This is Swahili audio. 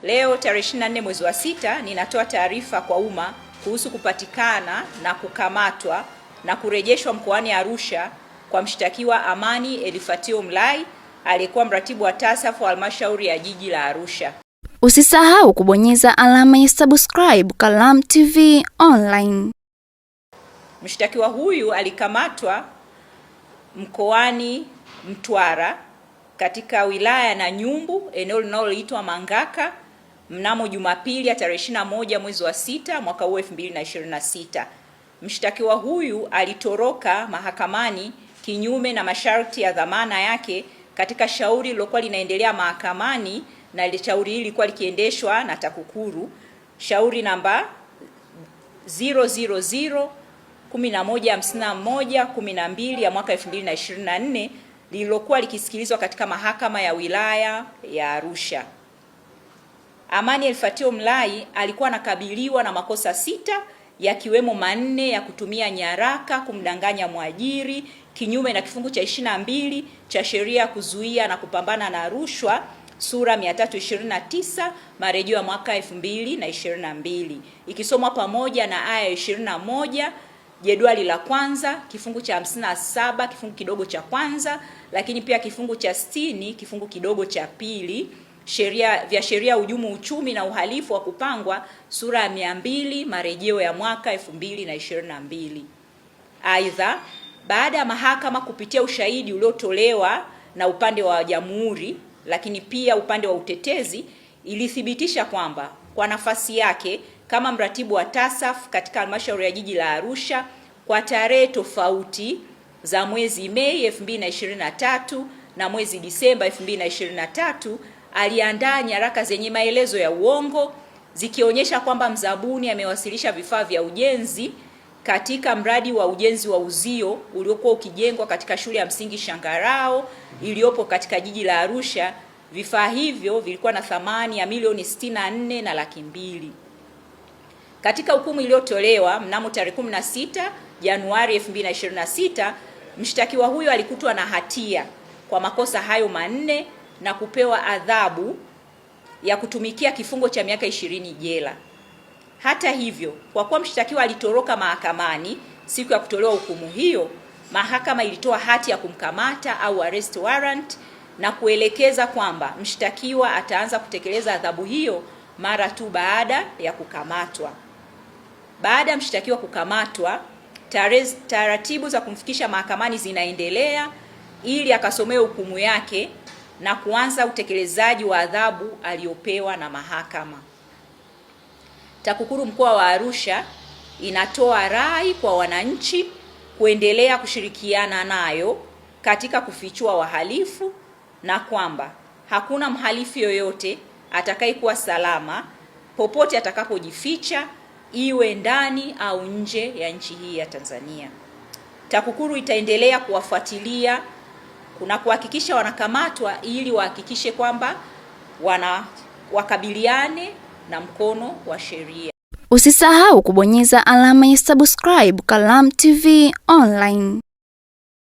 Leo tarehe 24 mwezi wa 6 ninatoa taarifa kwa umma kuhusu kupatikana na kukamatwa na kurejeshwa mkoani Arusha kwa mshtakiwa Amani Elifatio Mlai aliyekuwa mratibu wa TASAF wa halmashauri ya jiji la Arusha. Usisahau kubonyeza alama ya subscribe Kalamu TV Online. Mshtakiwa huyu alikamatwa mkoani Mtwara katika wilaya na Nyumbu, eneo linaloitwa Mangaka mnamo Jumapili ya tarehe 21 mwezi wa 6 mwaka 2026. Mshtakiwa huyu alitoroka mahakamani kinyume na masharti ya dhamana yake katika shauri lilokuwa linaendelea mahakamani, na ile shauri hili lilikuwa likiendeshwa na TAKUKURU, shauri namba 000115112 ya mwaka 2024 lililokuwa likisikilizwa katika mahakama ya wilaya ya Arusha. Amani Elifatio Mlai alikuwa anakabiliwa na makosa 6 yakiwemo manne ya kutumia nyaraka kumdanganya mwajiri kinyume na kifungu cha 22 cha sheria ya kuzuia na kupambana na rushwa sura 329 marejeo ya mwaka 2022, ikisomwa pamoja na aya 21 jedwali la kwanza kifungu cha 57 kifungu kidogo cha kwanza, lakini pia kifungu cha 60 kifungu kidogo cha pili sheria hujumu uchumi na uhalifu wa kupangwa sura ya 200 marejeo ya mwaka 2022. Aidha, baada ya mahakama kupitia ushahidi uliotolewa na upande wa jamhuri lakini pia upande wa utetezi, ilithibitisha kwamba kwa nafasi yake kama mratibu wa TASAF katika halmashauri ya jiji la Arusha kwa tarehe tofauti za mwezi Mei 2023 na mwezi Disemba 2023 aliandaa nyaraka zenye maelezo ya uongo zikionyesha kwamba mzabuni amewasilisha vifaa vya ujenzi katika mradi wa ujenzi wa uzio uliokuwa ukijengwa katika shule ya msingi Shangarao iliyopo katika jiji la Arusha. Vifaa hivyo vilikuwa na thamani ya milioni 64 na laki mbili. Katika hukumu iliyotolewa mnamo tarehe 16 Januari 2026, mshtakiwa huyo alikutwa na hatia kwa makosa hayo manne na kupewa adhabu ya kutumikia kifungo cha miaka 20 jela. Hata hivyo, kwa kuwa mshtakiwa alitoroka mahakamani siku ya kutolewa hukumu hiyo, mahakama ilitoa hati ya kumkamata au arrest warrant na kuelekeza kwamba mshtakiwa ataanza kutekeleza adhabu hiyo mara tu baada ya kukamatwa. Baada ya mshtakiwa kukamatwa, taratibu za kumfikisha mahakamani zinaendelea ili akasomewe hukumu yake na kuanza utekelezaji wa adhabu aliyopewa na mahakama. TAKUKURU mkoa wa Arusha inatoa rai kwa wananchi kuendelea kushirikiana nayo katika kufichua wahalifu na kwamba hakuna mhalifu yoyote atakayekuwa salama popote atakapojificha, iwe ndani au nje ya nchi hii ya Tanzania. TAKUKURU itaendelea kuwafuatilia kuna kuhakikisha wanakamatwa ili wahakikishe kwamba wakabiliane na mkono wa sheria. Usisahau kubonyeza alama ya subscribe Kalamu TV Online.